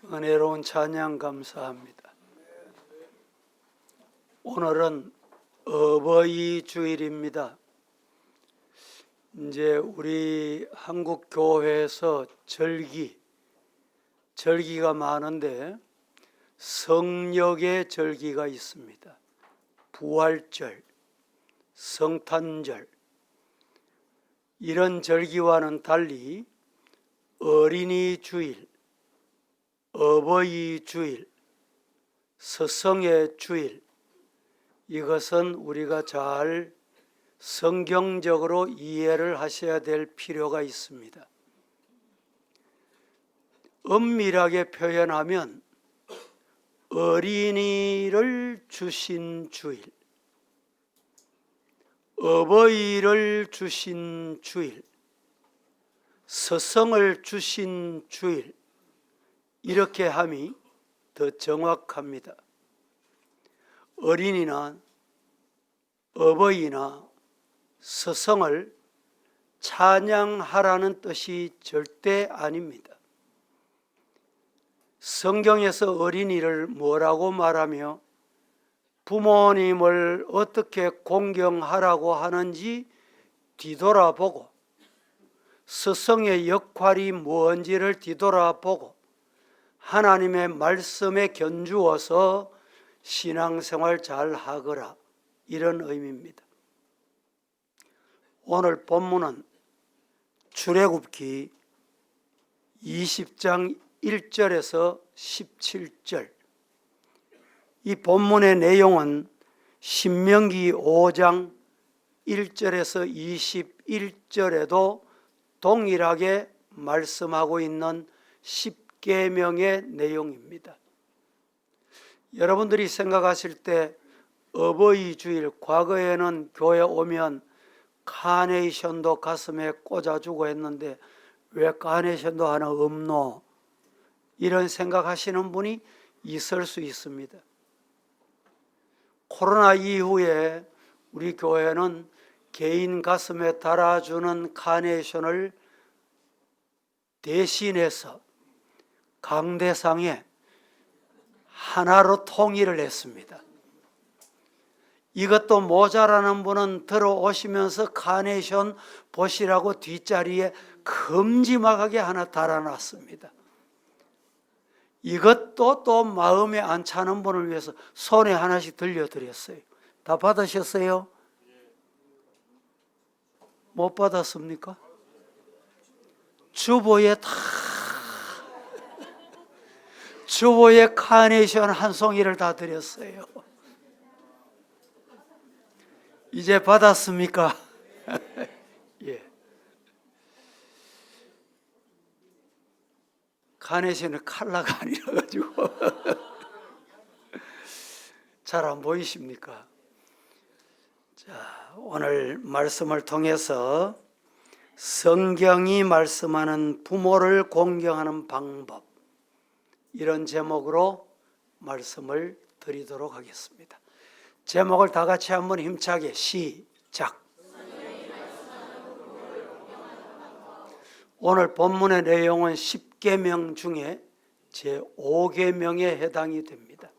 은혜로운 찬양 감사합니다. 오늘은 어버이 주일입니다. 이제 우리 한국 교회에서 절기가 많은데 성령의 절기가 있습니다. 부활절, 성탄절, 이런 절기와는 달리 어린이 주일, 어버이 주일, 스승의 주일, 이것은 우리가 잘 성경적으로 이해를 하셔야 될 필요가 있습니다. 엄밀하게 표현하면 어린이를 주신 주일, 어버이를 주신 주일, 스승을 주신 주일, 이렇게 함이 더 정확합니다. 어린이나 어버이나 스승을 찬양하라는 뜻이 절대 아닙니다. 성경에서 어린이를 뭐라고 말하며 부모님을 어떻게 공경하라고 하는지 뒤돌아보고, 스승의 역할이 뭔지를 뒤돌아보고 하나님의 말씀에 견주어서 신앙생활 잘 하거라, 이런 의미입니다. 오늘 본문은 출애굽기 20장 1절에서 17절, 이 본문의 내용은 신명기 5장 1절에서 21절에도 동일하게 말씀하고 있는 10계명의 내용입니다. 여러분들이 생각하실 때 어버이 주일, 과거에는 교회 오면 카네이션도 가슴에 꽂아주고 했는데 왜 카네이션도 하나 없노? 이런 생각하시는 분이 있을 수 있습니다. 코로나 이후에 우리 교회는 개인 가슴에 달아주는 카네이션을 대신해서 강대상에 하나로 통일을 했습니다. 이것도 모자라는 분은 들어오시면서 카네이션 보시라고 뒷자리에 큼지막하게 하나 달아놨습니다. 이것도 또 마음에 안 차는 분을 위해서 손에 하나씩 들려드렸어요. 다 받으셨어요? 못 받았습니까? 주보에 주보에 카네이션 한 송이를 다 드렸어요. 이제 받았습니까? 예. 카네이션은 칼라가 아니라 가지고 잘 안 보이십니까? 자, 오늘 말씀을 통해서 성경이 말씀하는 부모를 공경하는 방법, 이런 제목으로 말씀을 드리도록 하겠습니다. 제목을 다 같이 한번 힘차게 시작. 오늘 본문의 내용은 10계명 중에 제5계명에 해당이 됩니다.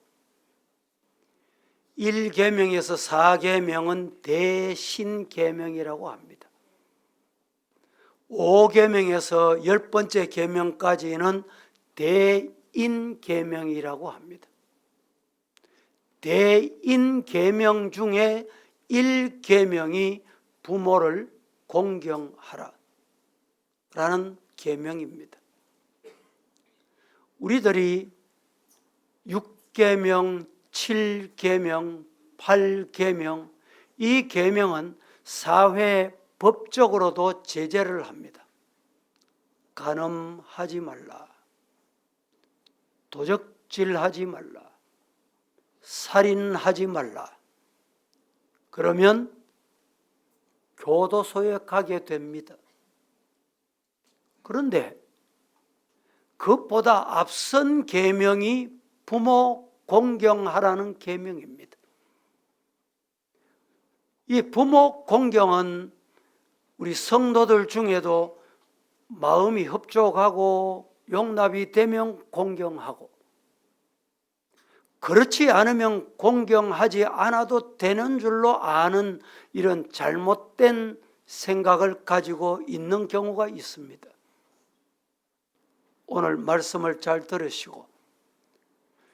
1계명에서 4계명은 대신계명이라고 합니다. 5계명에서 10번째 계명까지는 대인계명이라고 합니다. 대인계명 중에 1계명이 부모를 공경하라 라는 계명입니다. 우리들이 6계명, 7계명, 8계명, 이 계명은 사회 법적으로도 제재를 합니다. 간음하지 말라, 도적질하지 말라, 살인하지 말라. 그러면 교도소에 가게 됩니다. 그런데 그것보다 앞선 계명이 부모 공경하라는 계명입니다. 이 부모 공경은 우리 성도들 중에도 마음이 흡족하고 용납이 되면 공경하고, 그렇지 않으면 공경하지 않아도 되는 줄로 아는 이런 잘못된 생각을 가지고 있는 경우가 있습니다. 오늘 말씀을 잘 들으시고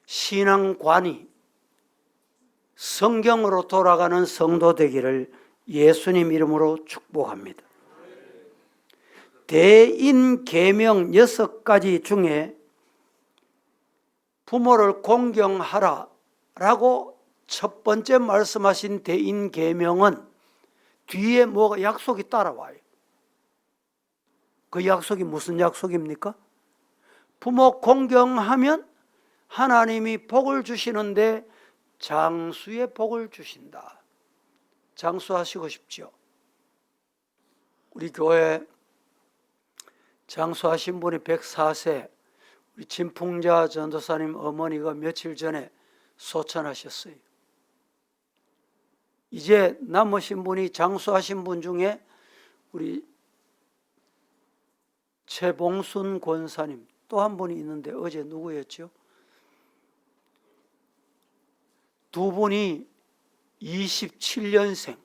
신앙관이 성경으로 돌아가는 성도 되기를 예수님 이름으로 축복합니다. 대인 계명 6가지 중에 부모를 공경하라 라고 첫 번째 말씀하신 대인 계명은 뒤에 뭐가 약속이 따라와요. 그 약속이 무슨 약속입니까? 부모 공경하면 하나님이 복을 주시는데 장수의 복을 주신다. 장수하시고 싶죠? 우리 교회 장수하신 분이 104세 우리 진풍자 전도사님 어머니가 며칠 전에 소천하셨어요. 이제 남으신 분이 장수하신 분 중에 우리 최봉순 권사님 또 한 분이 있는데 어제 누구였죠? 두 분이 27년생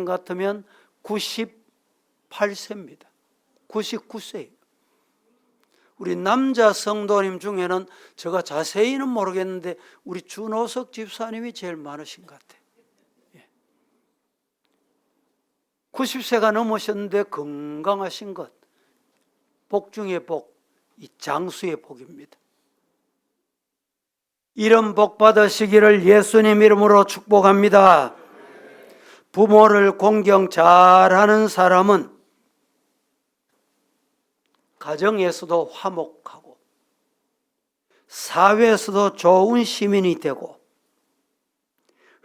같으면 98세입니다. 99세예요. 우리 남자 성도님 중에는 제가 자세히는 모르겠는데 우리 준호석 집사님이 제일 많으신 것 같아요. 90세가 넘으셨는데 건강하신 것, 복 중의 복, 이 장수의 복입니다. 이런 복 받으시기를 예수님 이름으로 축복합니다. 부모를 공경 잘하는 사람은 가정에서도 화목하고 사회에서도 좋은 시민이 되고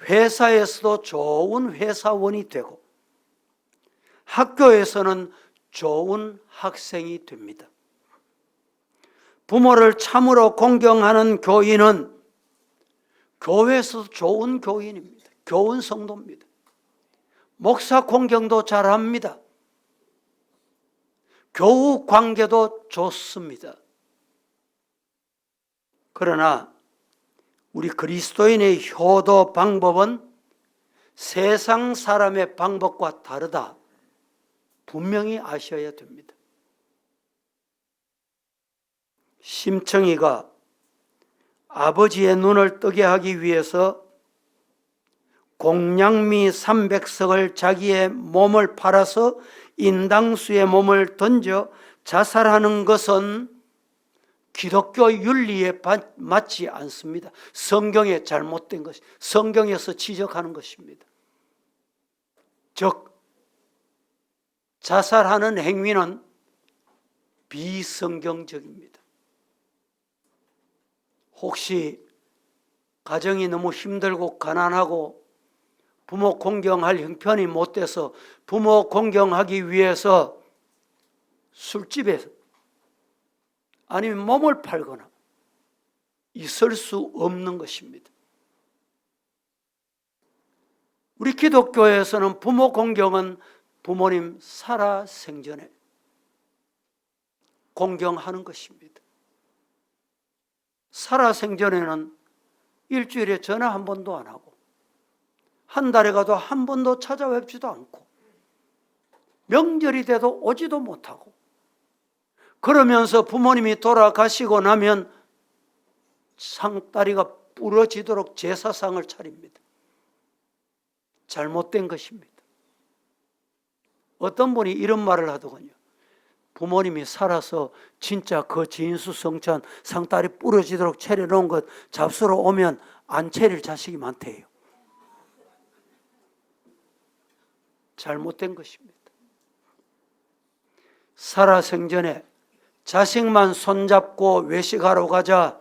회사에서도 좋은 회사원이 되고 학교에서는 좋은 학생이 됩니다. 부모를 참으로 공경하는 교인은 교회에서도 좋은 교인입니다. 교훈 성도입니다. 목사 공경도 잘합니다. 교우 관계도 좋습니다. 그러나 우리 그리스도인의 효도 방법은 세상 사람의 방법과 다르다. 분명히 아셔야 됩니다. 심청이가 아버지의 눈을 뜨게 하기 위해서 공양미 300석을 자기의 몸을 팔아서 인당수의 몸을 던져 자살하는 것은 기독교 윤리에 맞지 않습니다. 성경에 잘못된 것이, 성경에서 지적하는 것입니다. 즉 자살하는 행위는 비성경적입니다. 혹시 가정이 너무 힘들고 가난하고 부모 공경할 형편이 못 돼서 부모 공경하기 위해서 술집에서 아니면 몸을 팔거나 있을 수 없는 것입니다. 우리 기독교에서는 부모 공경은 부모님 살아생전에 공경하는 것입니다. 살아생전에는 일주일에 전화 한 번도 안 하고 한 달에 가도 한 번도 찾아뵙지도 않고 명절이 돼도 오지도 못하고 그러면서 부모님이 돌아가시고 나면 상다리가 부러지도록 제사상을 차립니다. 잘못된 것입니다. 어떤 분이 이런 말을 하더군요. 부모님이 살아서 진짜 그 진수성찬 상다리 부러지도록 차려놓은 것 잡수러 오면 안 차릴 자식이 많대요. 잘못된 것입니다. 살아생전에 자식만 손잡고 외식하러 가자,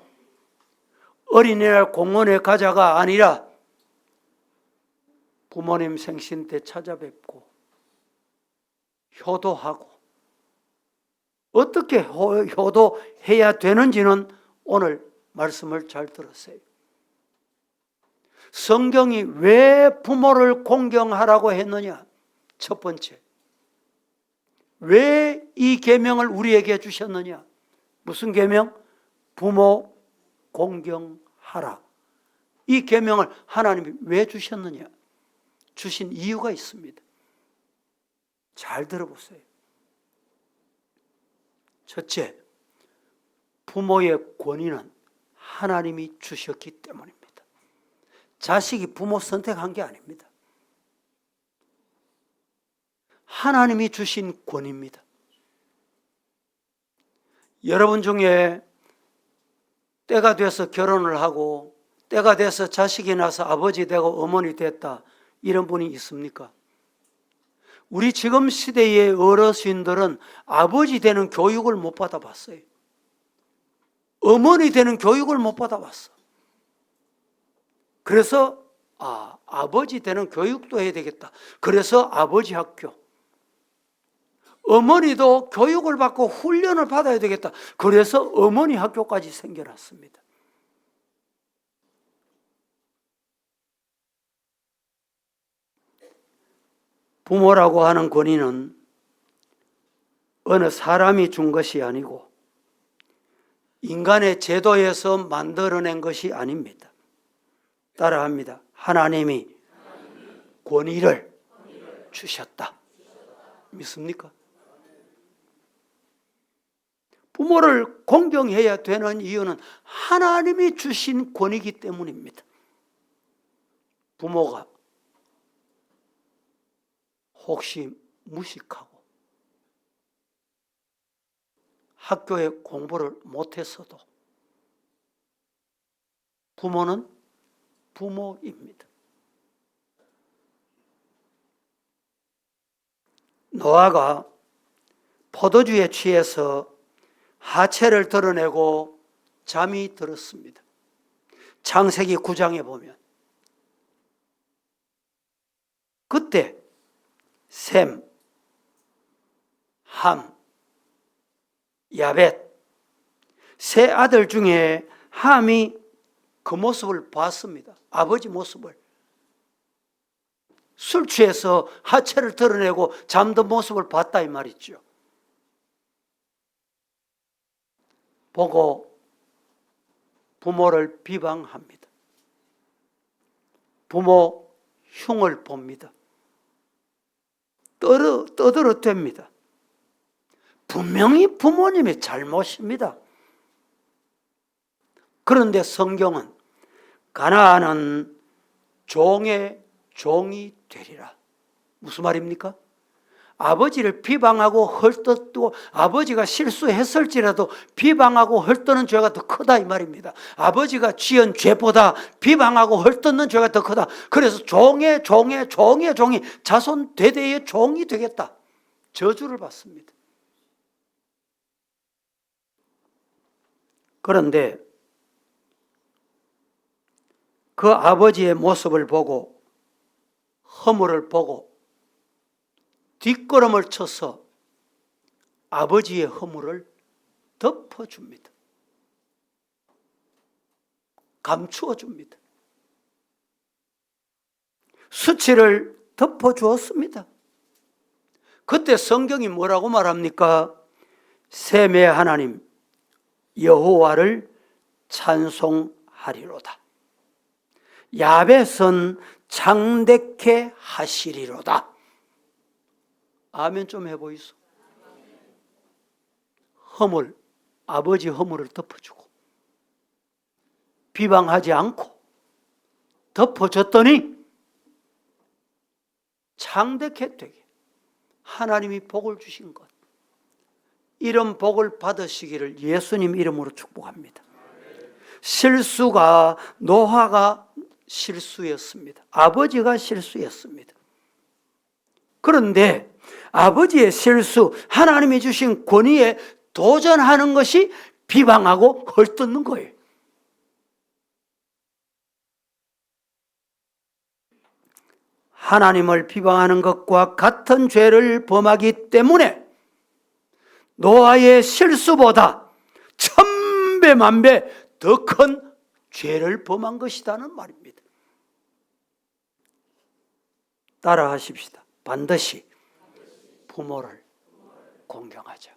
어린이날 공원에 가자가 아니라 부모님 생신 때 찾아뵙고 효도하고 어떻게 효도해야 되는지는 오늘 말씀을 잘 들었어요. 성경이 왜 부모를 공경하라고 했느냐? 첫 번째, 왜 이 계명을 우리에게 주셨느냐? 무슨 계명? 부모 공경하라. 이 계명을 하나님이 왜 주셨느냐? 주신 이유가 있습니다. 잘 들어보세요. 첫째, 부모의 권위는 하나님이 주셨기 때문입니다. 자식이 부모 선택한 게 아닙니다. 하나님이 주신 권위입니다. 여러분 중에 때가 돼서 결혼을 하고 때가 돼서 자식이 나서 아버지 되고 어머니 됐다, 이런 분이 있습니까? 우리 지금 시대의 어르신들은 아버지 되는 교육을 못 받아봤어요. 어머니 되는 교육을 못 받아봤어. 그래서 아버지 되는 교육도 해야 되겠다. 그래서 아버지 학교. 어머니도 교육을 받고 훈련을 받아야 되겠다. 그래서 어머니 학교까지 생겨났습니다. 부모라고 하는 권위는 어느 사람이 준 것이 아니고 인간의 제도에서 만들어낸 것이 아닙니다. 따라합니다. 하나님이 권위를 주셨다. 믿습니까? 부모를 공경해야 되는 이유는 하나님이 주신 권위이기 때문입니다. 부모가 혹시 무식하고 학교에 공부를 못했어도 부모는 부모입니다. 노아가 포도주에 취해서 하체를 드러내고 잠이 들었습니다. 창세기 9장에 보면 그때 셈, 함, 야벳 세 아들 중에 함이 그 모습을 봤습니다. 아버지 모습을. 술 취해서 하체를 드러내고 잠든 모습을 봤다 이 말이죠. 보고 부모를 비방합니다. 부모 흉을 봅니다. 떠들어댑니다. 분명히 부모님의 잘못입니다. 그런데 성경은 가나안은 종의 종이 되리라. 무슨 말입니까? 아버지를 비방하고 헐뜯고 아버지가 실수했을지라도 비방하고 헐뜯는 죄가 더 크다 이 말입니다. 아버지가 지은 죄보다 비방하고 헐뜯는 죄가 더 크다. 그래서 종의 종이 자손 대대의 종이 되겠다. 저주를 받습니다. 그런데 그 아버지의 모습을 보고 허물을 보고 뒷걸음을 쳐서 아버지의 허물을 덮어줍니다. 감추어줍니다. 수치를 덮어주었습니다. 그때 성경이 뭐라고 말합니까? 셈의 하나님 여호와를 찬송하리로다. 야벳은 장대케 하시리로다. 아멘 좀 해보이소. 허물, 아버지 허물을 덮어주고 비방하지 않고 덮어줬더니 창대케 되게 하나님이 복을 주신 것, 이런 복을 받으시기를 예수님 이름으로 축복합니다. 실수가, 노아가 실수였습니다. 아버지가 실수였습니다. 그런데 아버지의 실수, 하나님이 주신 권위에 도전하는 것이 비방하고 헐뜯는 거예요. 하나님을 비방하는 것과 같은 죄를 범하기 때문에 노아의 실수보다 1000배 만배 더 큰 죄를 범한 것이라는 말입니다. 따라 하십시다. 반드시 부모를 공경하자.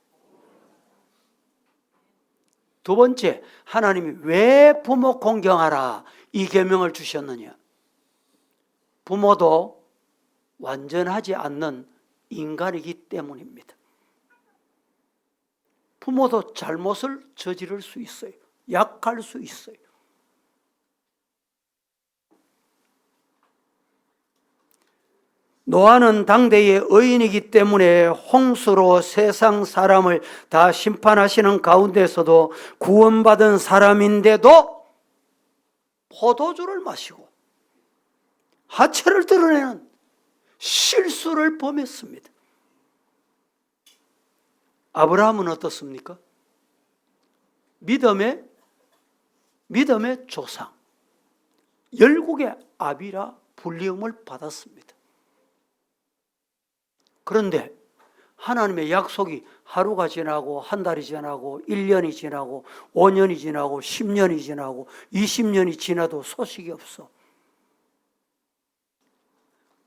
두 번째, 하나님이 왜 부모 공경하라 이 계명을 주셨느냐? 부모도 완전하지 않는 인간이기 때문입니다. 부모도 잘못을 저지를 수 있어요. 약할 수 있어요. 노아는 당대의 의인이기 때문에 홍수로 세상 사람을 다 심판하시는 가운데서도 구원받은 사람인데도 포도주를 마시고 하체를 드러내는 실수를 범했습니다. 아브라함은 어떻습니까? 믿음의 조상, 열국의 아비라 불리움을 받았습니다. 그런데 하나님의 약속이 하루가 지나고 한 달이 지나고 1년이 지나고 5년이 지나고 10년이 지나고 20년이 지나도 소식이 없어.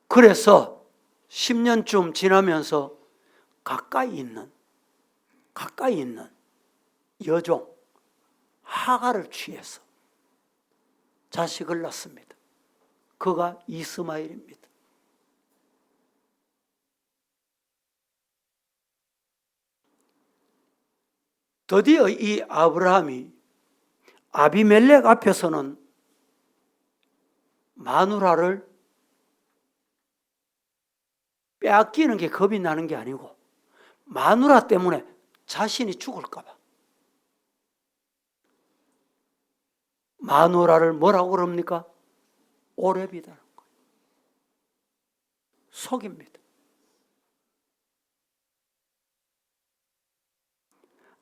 그래서 10년쯤 지나면서 가까이 있는 여종 하가를 취해서 자식을 낳습니다. 그가 이스마엘입니다. 드디어 이 아브라함이 아비멜렉 앞에서는 마누라를 빼앗기는 게 겁이 나는 게 아니고 마누라 때문에 자신이 죽을까 봐 마누라를 뭐라고 그럽니까? 오렙이다는 거예요. 속입니다.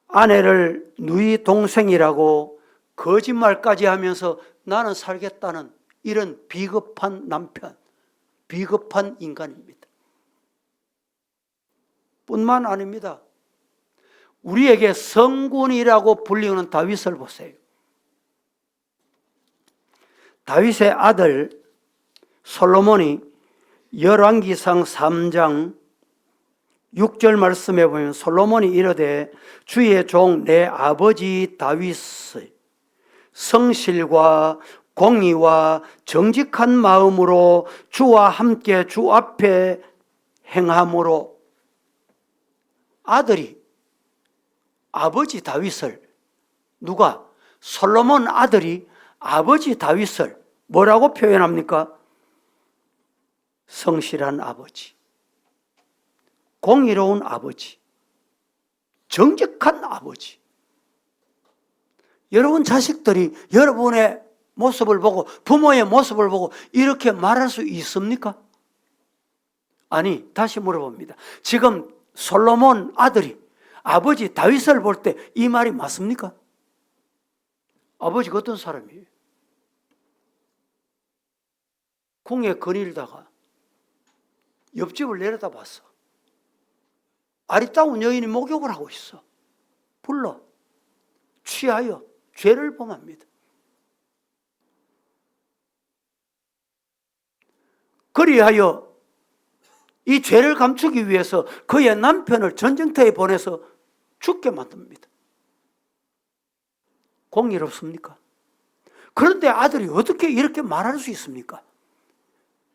아내를 누이 동생이라고 거짓말까지 하면서 나는 살겠다는 이런 비겁한 남편, 비겁한 인간입니다. 뿐만 아닙니다. 우리에게 성군이라고 불리는 다윗을 보세요. 다윗의 아들 솔로몬이 열왕기상 3장 6절 말씀에 보면 솔로몬이 이르되 주의 종 내 아버지 다윗의 성실과 공의와 정직한 마음으로 주와 함께 주 앞에 행함으로 아들이 아버지 다윗을 누가? 솔로몬 아들이 아버지 다윗을 뭐라고 표현합니까? 성실한 아버지, 공의로운 아버지, 정직한 아버지. 여러분 자식들이 여러분의 모습을 보고 부모의 모습을 보고 이렇게 말할 수 있습니까? 아니, 다시 물어봅니다. 지금 솔로몬 아들이 아버지 다윗을 볼 때 이 말이 맞습니까? 아버지가 어떤 사람이에요? 궁에 거닐다가 옆집을 내려다봤어. 아리따운 여인이 목욕을 하고 있어. 불러 취하여 죄를 범합니다. 그리하여 이 죄를 감추기 위해서 그의 남편을 전쟁터에 보내서 죽게 만듭니다. 공의롭습니까? 그런데 아들이 어떻게 이렇게 말할 수 있습니까?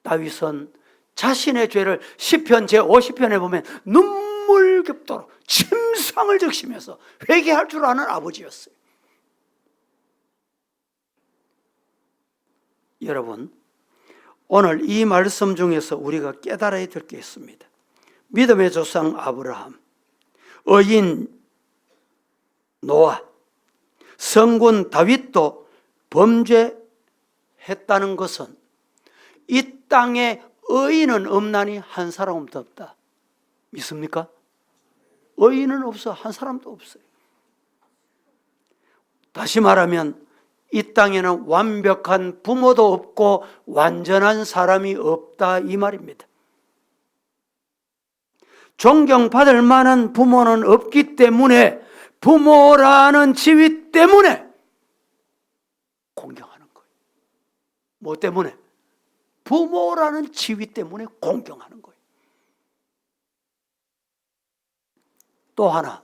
다윗은 자신의 죄를 시편 제50편에 보면 눈물겹도록 침상을 적시면서 회개할 줄 아는 아버지였어요. 여러분, 오늘 이 말씀 중에서 우리가 깨달아야 될 게 있습니다. 믿음의 조상 아브라함, 의인 노아, 성군 다윗도 범죄했다는 것은 이 땅에 의인은 없나니 한 사람도 없다. 믿습니까? 의인은 없어. 한 사람도 없어요. 다시 말하면 이 땅에는 완벽한 부모도 없고 완전한 사람이 없다 이 말입니다. 존경받을 만한 부모는 없기 때문에 부모라는 지위 때문에 공경하는 거예요. 뭐 때문에? 부모라는 지위 때문에 공경하는 거예요. 또 하나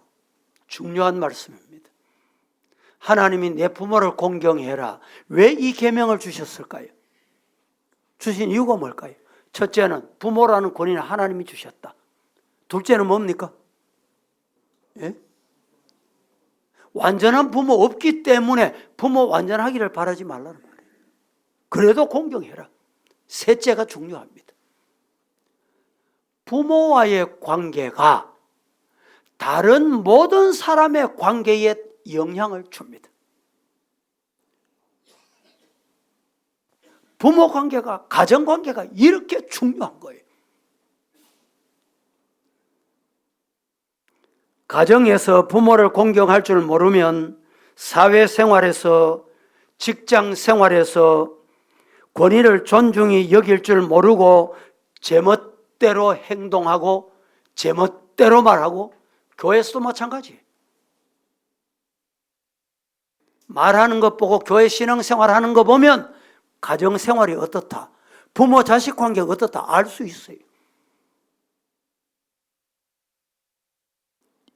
중요한 말씀입니다. 하나님이 내 부모를 공경해라. 왜 이 계명을 주셨을까요? 주신 이유가 뭘까요? 첫째는 부모라는 권위는 하나님이 주셨다. 둘째는 뭡니까? 예? 완전한 부모 없기 때문에 부모 완전하기를 바라지 말라는 말이에요. 그래도 공경해라. 셋째가 중요합니다. 부모와의 관계가 다른 모든 사람의 관계에 영향을 줍니다. 부모 관계가, 가정 관계가 이렇게 중요한 거예요. 가정에서 부모를 공경할 줄 모르면 사회생활에서, 직장생활에서 권위를 존중히 여길 줄 모르고 제멋대로 행동하고 제멋대로 말하고, 교회에서도 마찬가지예요. 말하는 것 보고 교회 신앙생활하는 거 보면 가정생활이 어떻다, 부모 자식 관계가 어떻다 알 수 있어요.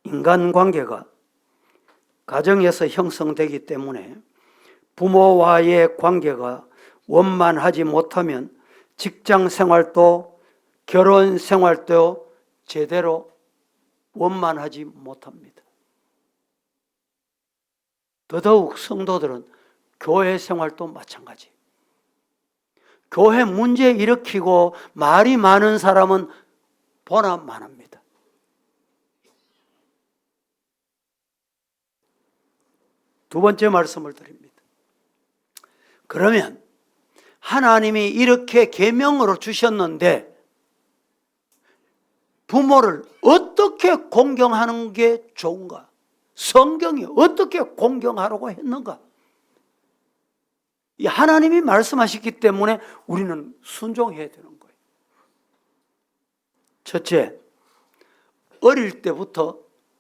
인간관계가 가정에서 형성되기 때문에 부모와의 관계가 원만하지 못하면 직장생활도 결혼생활도 제대로 원만하지 못합니다. 더더욱 성도들은 교회 생활도 마찬가지. 교회 문제 일으키고 말이 많은 사람은 보나 마나입니다. 두 번째 말씀을 드립니다. 그러면 하나님이 이렇게 계명으로 주셨는데 부모를 어떻게 공경하는 게 좋은가? 성경이 어떻게 공경하라고 했는가? 이 하나님이 말씀하셨기 때문에 우리는 순종해야 되는 거예요. 첫째, 어릴 때부터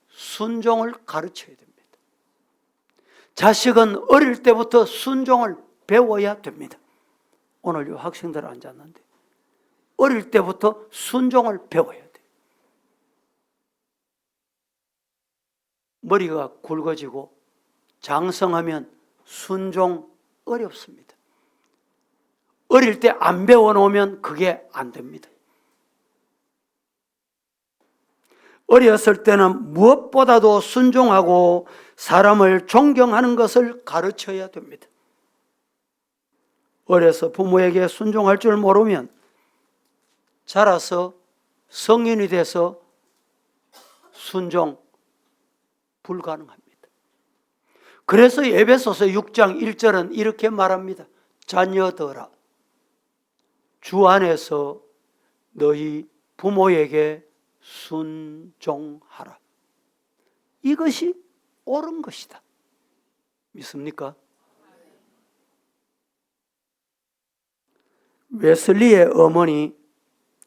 순종을 가르쳐야 됩니다. 자식은 어릴 때부터 순종을 배워야 됩니다. 오늘 이 학생들 앉았는데 어릴 때부터 순종을 배워야 돼요. 머리가 굵어지고 장성하면 순종 어렵습니다. 어릴 때 안 배워놓으면 그게 안 됩니다. 어렸을 때는 무엇보다도 순종하고 사람을 존경하는 것을 가르쳐야 됩니다. 어려서 부모에게 순종할 줄 모르면 자라서 성인이 돼서 순종 불가능합니다. 그래서 에베소서 6장 1절은 이렇게 말합니다. 자녀들아, 주 안에서 너희 부모에게 순종하라. 이것이 옳은 것이다. 믿습니까? 웨슬리의 어머니,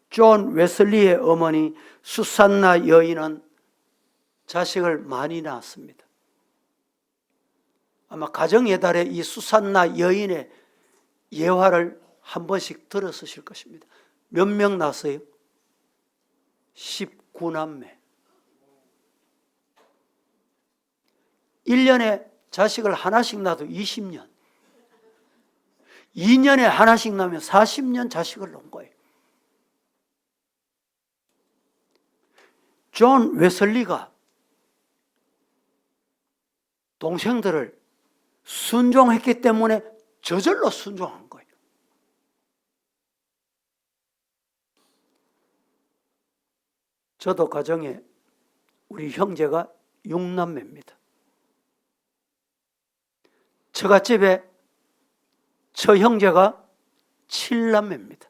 존 웨슬리의 어머니 수산나 여인은 자식을 많이 낳았습니다. 아마 가정의 달에 이 수산나 여인의 예화를 한 번씩 들었으실 것입니다. 몇 명 낳았어요? 19남매. 1년에 자식을 하나씩 낳아도 20년. 2년에 하나씩 낳으면 40년 자식을 낳은 거예요. 존 웨슬리가 동생들을 순종했기 때문에 저절로 순종한 거예요. 저도 가정에 우리 형제가 6남매입니다. 처갓집에 저 형제가 7남매입니다.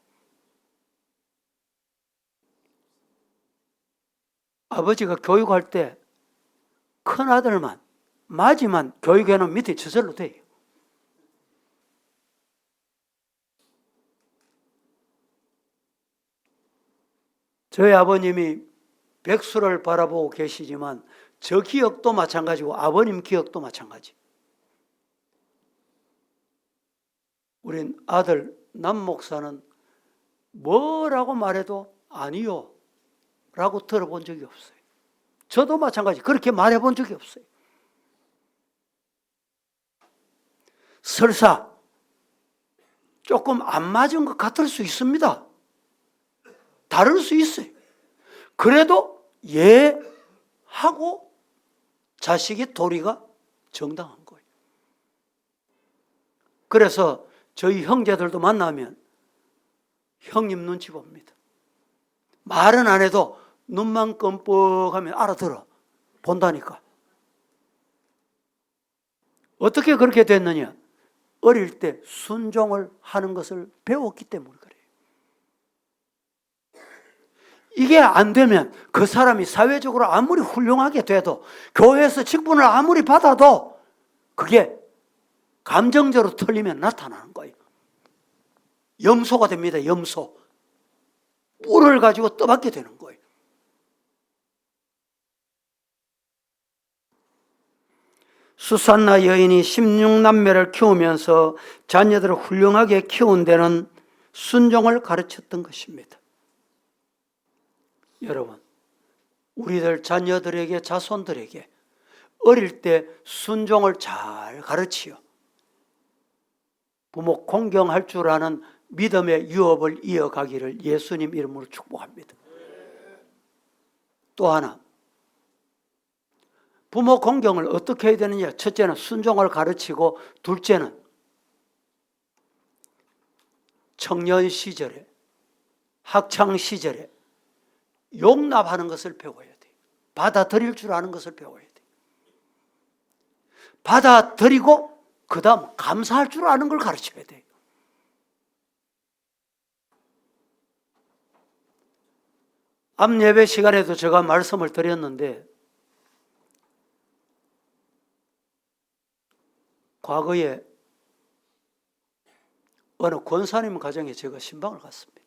아버지가 교육할 때 큰아들만, 마지만 교육에는 밑에 저절로 돼요. 저희 아버님이 백수를 바라보고 계시지만 저 기억도 마찬가지고 아버님 기억도 마찬가지. 우린 아들 남목사는 뭐라고 말해도 아니요 라고 들어본 적이 없어요. 저도 마찬가지 그렇게 말해본 적이 없어요. 설사 조금 안 맞은 것 같을 수 있습니다. 다를 수 있어요. 그래도 하고 자식의 도리가 정당한 거예요. 그래서 저희 형제들도 만나면 형님 눈치 봅니다. 말은 안 해도 눈만 껌뻑하면 알아들어 본다니까. 어떻게 그렇게 됐느냐? 어릴 때 순종을 하는 것을 배웠기 때문에 그래요. 이게 안 되면 그 사람이 사회적으로 아무리 훌륭하게 돼도 교회에서 직분을 아무리 받아도 그게 감정적으로 틀리면 나타나는 거예요. 염소가 됩니다. 염소. 뿔을 가지고 떠받게 되는 거예요. 수산나 여인이 16남매를 키우면서 자녀들을 훌륭하게 키운 데는 순종을 가르쳤던 것입니다. 여러분, 우리들 자녀들에게, 자손들에게 어릴 때 순종을 잘 가르치어 부모 공경할 줄 아는 믿음의 유업을 이어가기를 예수님 이름으로 축복합니다. 또 하나, 부모 공경을 어떻게 해야 되느냐? 첫째는 순종을 가르치고, 둘째는 청년 시절에, 학창 시절에 용납하는 것을 배워야 돼요. 받아들일 줄 아는 것을 배워야 돼요. 받아들이고 그 다음 감사할 줄 아는 걸 가르쳐야 돼요. 앞 예배 시간에도 제가 말씀을 드렸는데 과거에 어느 권사님 가정에 제가 신방을 갔습니다.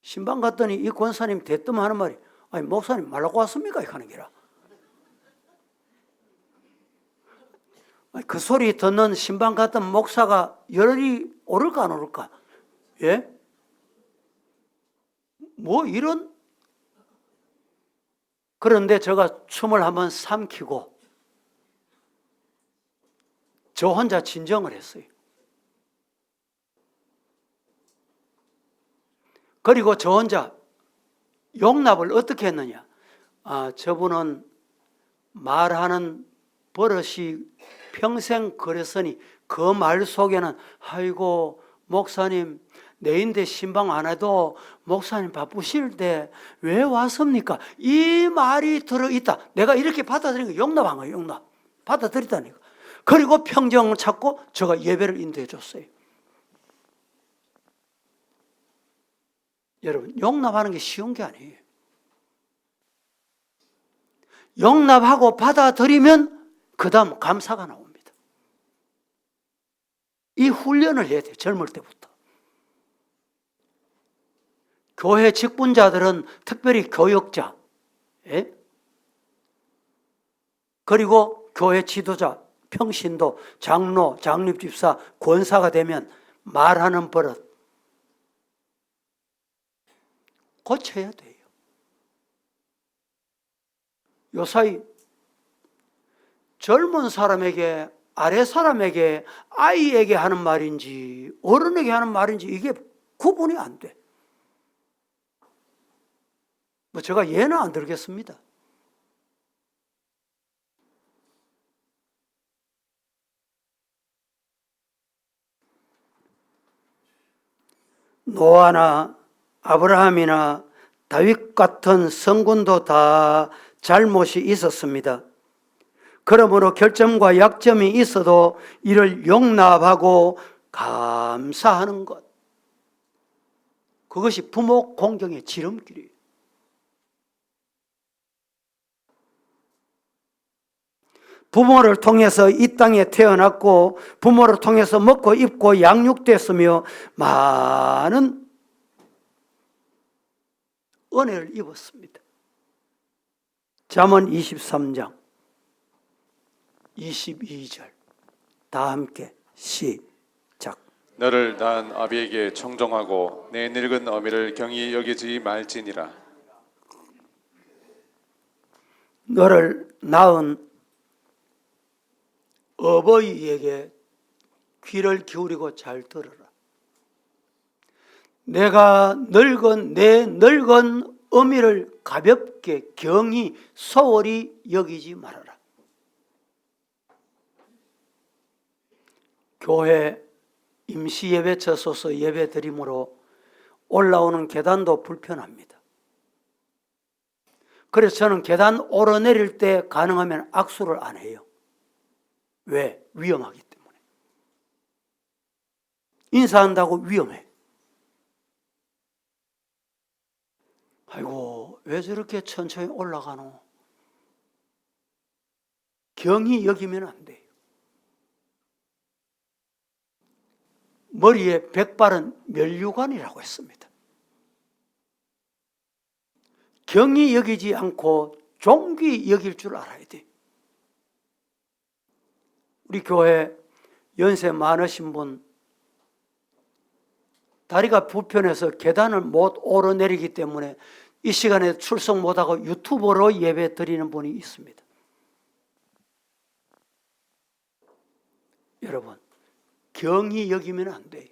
신방 갔더니 이 권사님 대뜸 하는 말이, 아니 목사님 말라고 왔습니까? 이렇게 하는 게라. 그 소리 듣는 신방 갔던 목사가 열이 오를까 안 오를까? 예? 뭐 이런. 그런데 제가 춤을 한번 삼키고 저 혼자 진정을 했어요. 그리고 저 혼자 용납을 어떻게 했느냐? 저분은 말하는 버릇이 평생 그랬으니 그 말 속에는 아이고 목사님 내인데 신방 안 해도 목사님 바쁘실 때 왜 왔습니까? 이 말이 들어있다. 내가 이렇게 받아들인 거 용납한 거예요. 용납. 받아들였다니까. 그리고 평정을 찾고 제가 예배를 인도해 줬어요. 여러분, 용납하는 게 쉬운 게 아니에요. 용납하고 받아들이면 그 다음 감사가 나옵니다. 이 훈련을 해야 돼요. 젊을 때부터. 교회 직분자들은 특별히 교역자, 예? 그리고 교회 지도자, 평신도, 장로, 장립집사, 권사가 되면 말하는 버릇 고쳐야 돼요. 요사이 젊은 사람에게, 아래 사람에게, 아이에게 하는 말인지 어른에게 하는 말인지 이게 구분이 안 돼. 뭐 제가 예는 안 들겠습니다. 노아나 아브라함이나 다윗 같은 성군도 다 잘못이 있었습니다. 그러므로 결점과 약점이 있어도 이를 용납하고 감사하는 것, 그것이 부모 공경의 지름길이에요. 부모를 통해서 이 땅에 태어났고 부모를 통해서 먹고 입고 양육됐으며 많은 은혜를 입었습니다. 잠언 23장 22절 다 함께 시작. 너를 낳은 아비에게 청종하고 내 늙은 어미를 경히 여기지 말지니라. 너를 낳은 어버이에게 귀를 기울이고 잘 들어라. 내가 내 늙은 어미를 가볍게 경히 소홀히 여기지 말아라. 교회 임시 예배처 소서 예배 드림으로 올라오는 계단도 불편합니다. 그래서 저는 계단 오르내릴 때 가능하면 악수를 안 해요. 왜? 위험하기 때문에. 인사한다고 위험해. 아이고, 왜 저렇게 천천히 올라가노? 경히 여기면 안 돼요. 머리에 백발은 면류관이라고 했습니다. 경히 여기지 않고 존귀 여길 줄 알아야 돼. 우리 교회 연세 많으신 분, 다리가 불편해서 계단을 못 오르내리기 때문에 이 시간에 출석 못하고 유튜브로 예배 드리는 분이 있습니다. 여러분, 경히 여기면 안 돼요.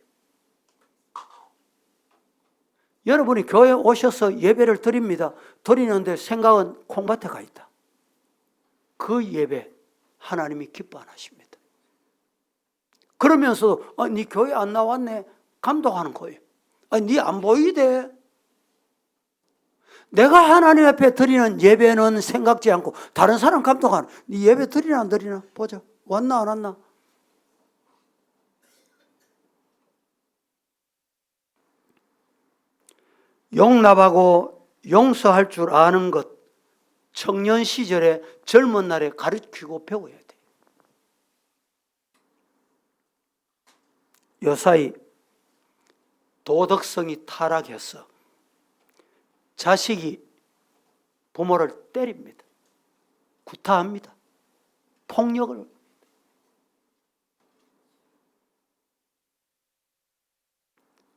여러분이 교회에 오셔서 예배를 드립니다. 드리는데 생각은 콩밭에 가 있다. 그 예배 하나님이 기뻐 안 하십니다. 그러면서 네 교회 안 나왔네 감동하는 거예요. 네 안 보이대. 내가 하나님 앞에 드리는 예배는 생각지 않고 다른 사람 감동하는. 네 예배 드리나 안 드리나 보자. 왔나 안 왔나. 용납하고 용서할 줄 아는 것, 청년 시절에 젊은 날에 가르치고 배워야 돼. 요사이 도덕성이 타락해서 자식이 부모를 때립니다. 구타합니다. 폭력을.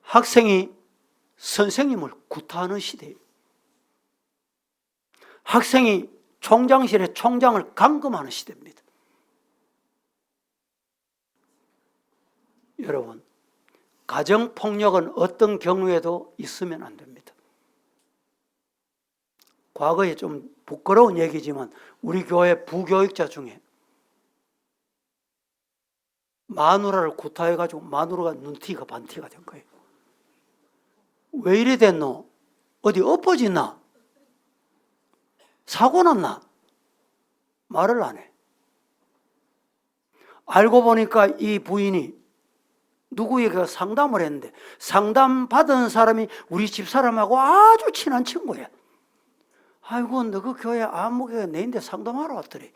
학생이 선생님을 구타하는 시대예요. 학생이 총장실에 총장을 감금하는 시대입니다. 여러분, 가정폭력은 어떤 경우에도 있으면 안 됩니다. 과거에 좀 부끄러운 얘기지만 우리 교회 부교육자 중에 마누라를 구타해가지고 마누라가 눈티가 반티가 된 거예요. 왜 이래 됐노? 어디 엎어졌나? 사고 났나? 말을 안 해. 알고 보니까 이 부인이 누구에게 상담을 했는데 상담 받은 사람이 우리 집사람하고 아주 친한 친구야. 아이고 너 그 교회 안목에 내인데 상담하러 왔더래.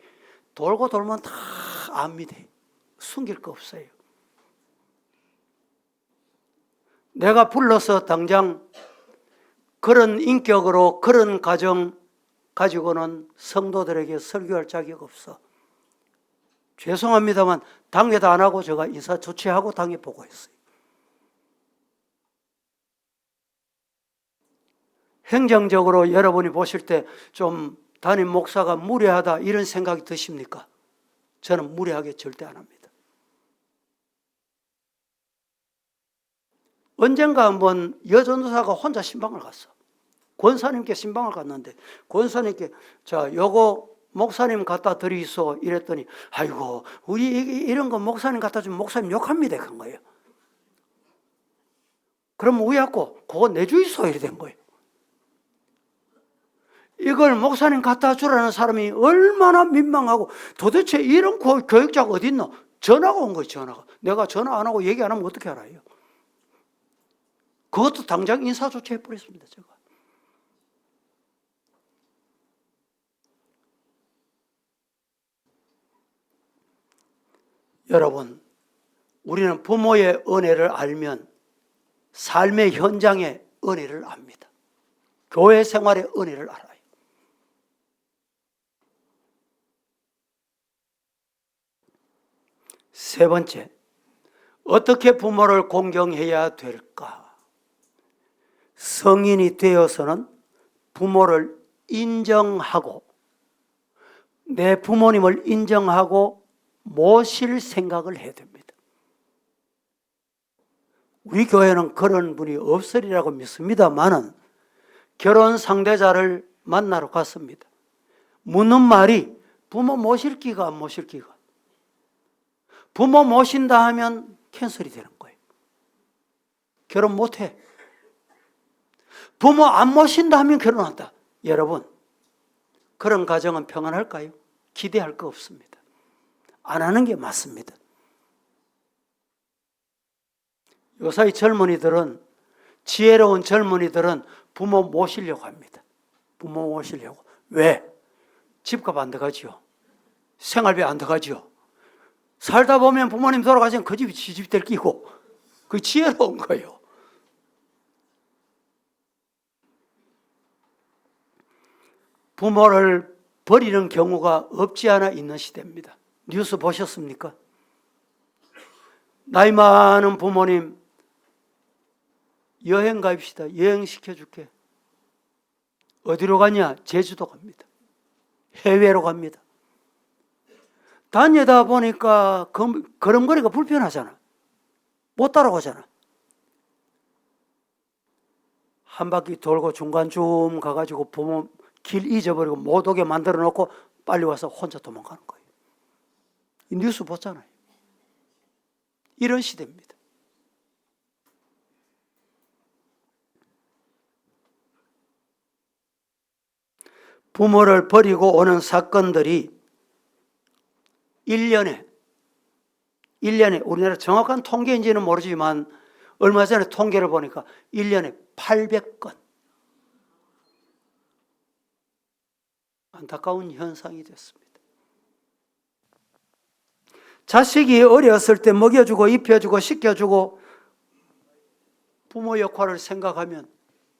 돌고 돌면 다 압니다. 숨길 거 없어요. 내가 불러서 당장 그런 인격으로 그런 가정 가지고는 성도들에게 설교할 자격 없어. 죄송합니다만 당회도 안 하고 제가 인사 조치하고 당회 보고했어요. 행정적으로 여러분이 보실 때 좀 담임 목사가 무례하다 이런 생각이 드십니까? 저는 무례하게 절대 안 합니다. 언젠가 한번 여전도사가 혼자 신방을 갔어. 권사님께 신방을 갔는데 권사님께 자 요거 목사님 갖다 드리소 이랬더니 아이고 우리 이런 거 목사님 갖다 주면 목사님 욕합니다 그런 거예요. 그럼 왜 갖고 그거 내주이소 이래 된 거예요. 이걸 목사님 갖다 주라는 사람이 얼마나 민망하고 도대체 이런 교육자가 어디 있노? 전화가 온 거예요. 전화가. 내가 전화 안 하고 얘기 안 하면 어떻게 알아요? 그것도 당장 인사 조치해 버렸습니다. 제가. 여러분, 우리는 부모의 은혜를 알면 삶의 현장의 은혜를 압니다. 교회 생활의 은혜를 알아요. 세 번째, 어떻게 부모를 공경해야 될까? 성인이 되어서는 부모를 인정하고 내 부모님을 인정하고 모실 생각을 해야 됩니다. 우리 교회는 그런 분이 없으리라고 믿습니다만은 결혼 상대자를 만나러 갔습니다. 묻는 말이 부모 모실 기가 안 모실 기가. 부모 모신다 하면 캔슬이 되는 거예요. 결혼 못해. 부모 안 모신다 하면 결혼한다. 여러분, 그런 가정은 평안할까요? 기대할 거 없습니다. 안 하는 게 맞습니다. 요사이 젊은이들은, 지혜로운 젊은이들은 부모 모시려고 합니다. 부모 모시려고. 왜? 집값 안 들어가지요. 생활비 안 들어가지요. 살다 보면 부모님 돌아가시면 그 집이 지집 될 끼고, 그 지혜로운 거예요. 부모를 버리는 경우가 없지 않아 있는 시대입니다. 뉴스 보셨습니까? 나이 많은 부모님 여행 가입시다. 여행 시켜줄게. 어디로 가냐? 제주도 갑니다. 해외로 갑니다. 다니다 보니까 걸음걸이가 불편하잖아. 못 따라가잖아. 한 바퀴 돌고 중간쯤 가가지고 부모 길 잊어버리고 못 오게 만들어 놓고 빨리 와서 혼자 도망가는 거예요. 이 뉴스 보잖아요. 이런 시대입니다. 부모를 버리고 오는 사건들이 1년에 우리나라 정확한 통계인지는 모르지만 얼마 전에 통계를 보니까 1년에 800건. 안타까운 현상이 됐습니다. 자식이 어렸을 때 먹여주고 입혀주고 씻겨주고 부모 역할을 생각하면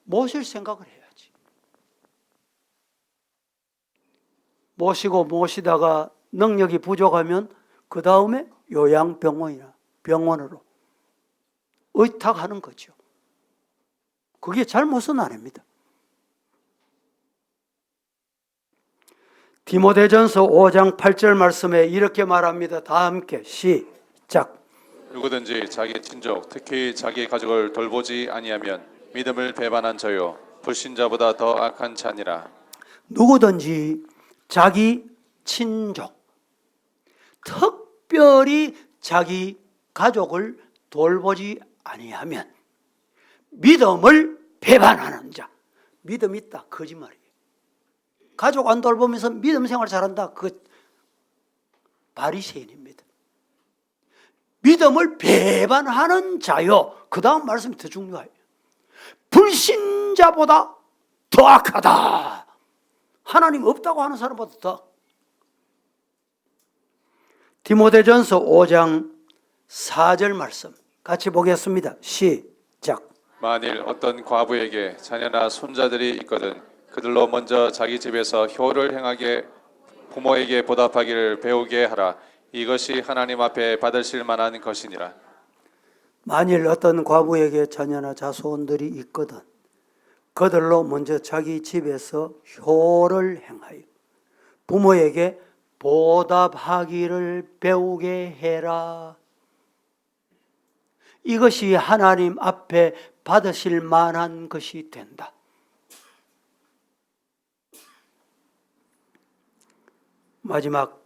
모실 생각을 해야지. 모시다가 능력이 부족하면 그 다음에 요양병원이나 병원으로 의탁하는 거죠. 그게 잘못은 아닙니다. 디모데전서 5장 8절 말씀에 이렇게 말합니다. 다 함께 시작. 누구든지 자기 친족, 특히 자기 가족을 돌보지 아니하면 믿음을 배반한 자요 불신자보다 더 악한 자니라. 누구든지 자기 친족, 특별히 자기 가족을 돌보지 아니하면 믿음을 배반하는 자. 믿음 있다, 거짓말이에요. 가족 안 돌보면서 믿음 생활 잘한다, 그 바리새인입니다. 믿음을 배반하는 자요. 그 다음 말씀이 더 중요해요. 불신자보다 더 악하다. 하나님 없다고 하는 사람보다 더. 디모데전서 5장 4절 말씀 같이 보겠습니다. 시작. 만일 어떤 과부에게 자녀나 손자들이 있거든 그들로 먼저 자기 집에서 효를 행하게 부모에게 보답하기를 배우게 하라. 이것이 하나님 앞에 받으실 만한 것이니라. 만일 어떤 과부에게 자녀나 자손들이 있거든 그들로 먼저 자기 집에서 효를 행하여 부모에게 보답하기를 배우게 해라. 이것이 하나님 앞에 받으실 만한 것이 된다. 마지막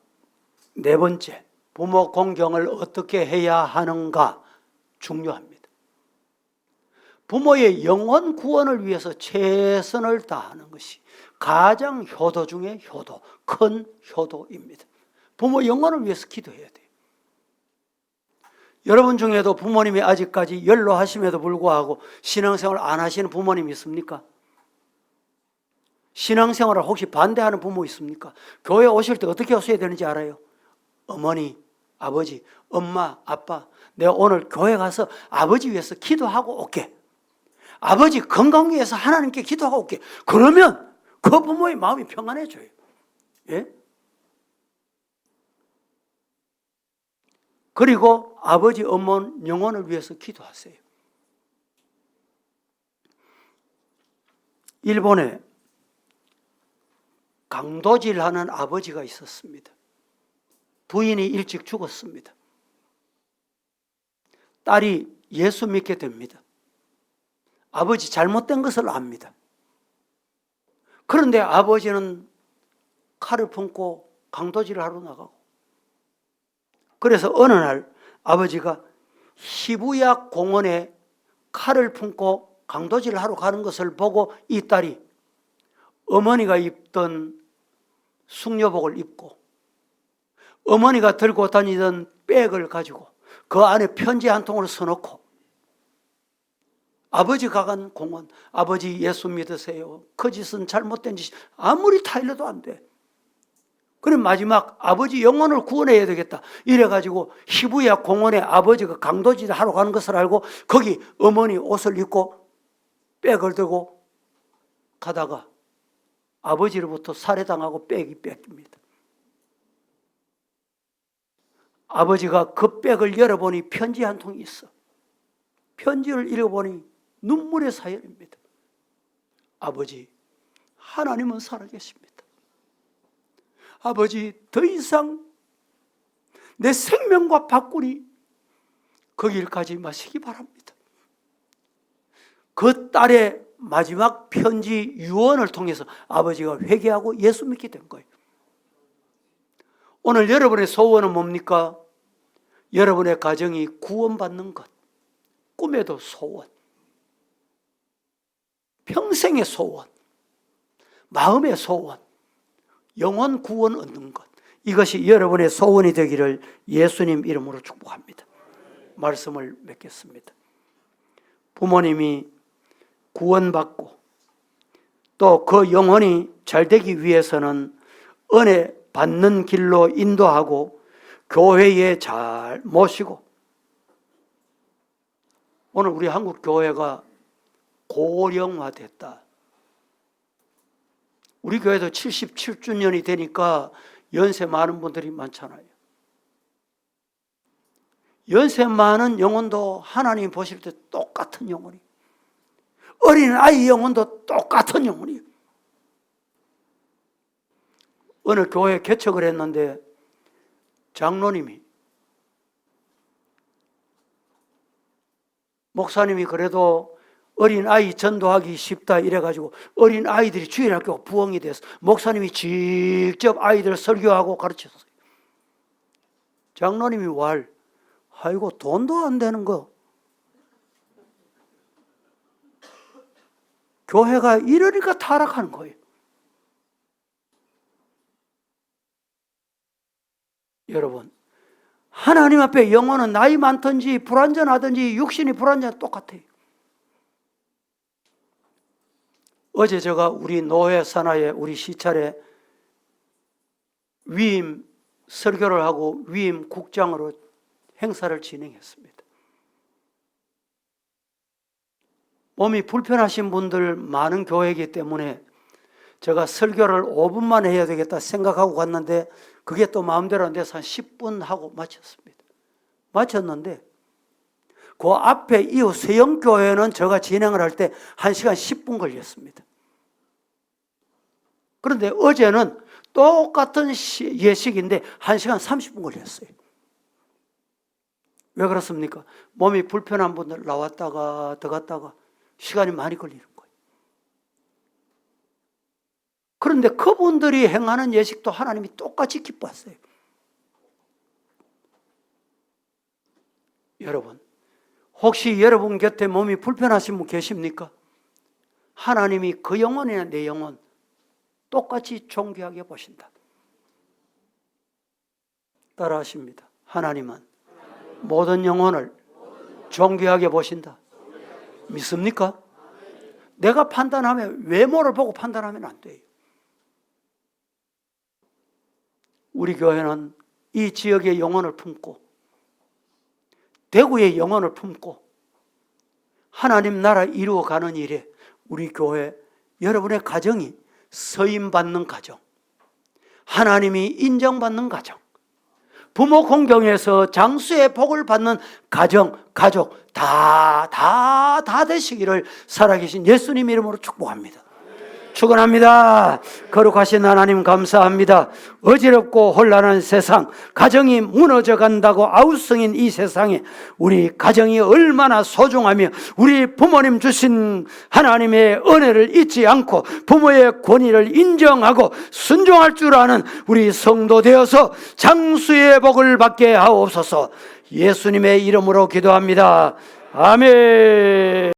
네 번째, 부모 공경을 어떻게 해야 하는가 중요합니다. 부모의 영혼 구원을 위해서 최선을 다하는 것이 가장 효도 중에 효도, 큰 효도입니다. 부모 영혼을 위해서 기도해야 돼요. 여러분 중에도 부모님이 아직까지 연로하심에도 불구하고 신앙생활 안 하시는 부모님 있습니까? 신앙생활을 혹시 반대하는 부모 있습니까? 교회 오실 때 어떻게 오셔야 되는지 알아요? 어머니, 아버지, 엄마, 아빠, 내가 오늘 교회 가서 아버지 위해서 기도하고 올게. 아버지 건강 위해서 하나님께 기도하고 올게. 그러면 그 부모의 마음이 평안해져요. 예? 그리고 아버지, 엄마 영혼을 위해서 기도하세요. 일본에 강도질하는 아버지가 있었습니다. 부인이 일찍 죽었습니다. 딸이 예수 믿게 됩니다. 아버지 잘못된 것을 압니다. 그런데 아버지는 칼을 품고 강도질을 하러 나가고, 그래서 어느 날 아버지가 시부야 공원에 칼을 품고 강도질을 하러 가는 것을 보고 이 딸이 어머니가 입던 숙녀복을 입고 어머니가 들고 다니던 백을 가지고 그 안에 편지 한 통을 써놓고, 아버지가 간 공원, 아버지 예수 믿으세요. 그 짓은 잘못된 짓이 아무리 타일러도 안 돼. 그럼 마지막 아버지 영혼을 구원해야 되겠다. 이래가지고 시부야 공원에 아버지가 강도질 하러 가는 것을 알고 거기 어머니 옷을 입고 백을 들고 가다가 아버지로부터 살해당하고 백이 뺏깁니다. 아버지가 그 백을 열어보니 편지 한 통이 있어. 편지를 읽어보니 눈물의 사연입니다. 아버지, 하나님은 살아계십니다. 아버지, 더 이상 내 생명과 바꾸니 그 길 가지 마시기 바랍니다. 그 딸의 마지막 편지 유언을 통해서 아버지가 회개하고 예수 믿게 된 거예요. 오늘 여러분의 소원은 뭡니까? 여러분의 가정이 구원받는 것, 꿈에도 소원, 평생의 소원, 마음의 소원, 영혼 구원 얻는 것, 이것이 여러분의 소원이 되기를 예수님 이름으로 축복합니다. 말씀을 맺겠습니다. 부모님이 구원받고 또 그 영혼이 잘 되기 위해서는 은혜 받는 길로 인도하고 교회에 잘 모시고, 오늘 우리 한국 교회가 고령화됐다. 우리 교회도 77주년이 되니까 연세 많은 분들이 많잖아요. 연세 많은 영혼도 하나님 보실 때 똑같은 영혼이, 어린 아이 영혼도 똑같은 영혼이. 어느 교회 개척을 했는데 장로님이, 목사님이 그래도 어린 아이 전도하기 쉽다 이래가지고 어린 아이들이 주일학교 부흥이 돼서 목사님이 직접 아이들 설교하고 가르쳤어요. 장로님이 아이고 돈도 안 되는 거, 교회가 이러니까 타락하는 거예요. 여러분, 하나님 앞에 영혼은 나이 많든지 불완전하든지 육신이 불완전 똑같아요. 어제 제가 우리 노회 산하에 우리 시찰에 위임 설교를 하고 위임 국장으로 행사를 진행했습니다. 몸이 불편하신 분들 많은 교회이기 때문에 제가 설교를 5분만 해야 되겠다 생각하고 갔는데 그게 또 마음대로 안 돼서 한 10분 하고 마쳤습니다. 마쳤는데 그 앞에 이후 세영교회는 제가 진행을 할 때 1시간 10분 걸렸습니다. 그런데 어제는 똑같은 예식인데 1시간 30분 걸렸어요. 왜 그렇습니까? 몸이 불편한 분들 나왔다가 더 갔다가 시간이 많이 걸리는 거예요. 그런데 그분들이 행하는 예식도 하나님이 똑같이 기뻐하세요. 여러분, 혹시 여러분 곁에 몸이 불편하신 분 계십니까? 하나님이 그 영혼이나 내 영혼 똑같이 존귀하게 보신다. 따라하십니다. 하나님은 모든 영혼을 존귀하게 보신다. 믿습니까? 내가 판단하면, 외모를 보고 판단하면 안 돼요. 우리 교회는 이 지역의 영혼을 품고 대구의 영혼을 품고 하나님 나라 이루어가는 일에 우리 교회, 여러분의 가정이 서임받는 가정, 하나님이 인정받는 가정, 부모 공경에서 장수의 복을 받는 가정, 가족 다 되시기를 살아계신 예수님 이름으로 축복합니다. 축원합니다. 거룩하신 하나님 감사합니다. 어지럽고 혼란한 세상, 가정이 무너져 간다고 아우성인 이 세상에 우리 가정이 얼마나 소중하며 우리 부모님 주신 하나님의 은혜를 잊지 않고 부모의 권위를 인정하고 순종할 줄 아는 우리 성도 되어서 장수의 복을 받게 하옵소서. 예수님의 이름으로 기도합니다. 아멘.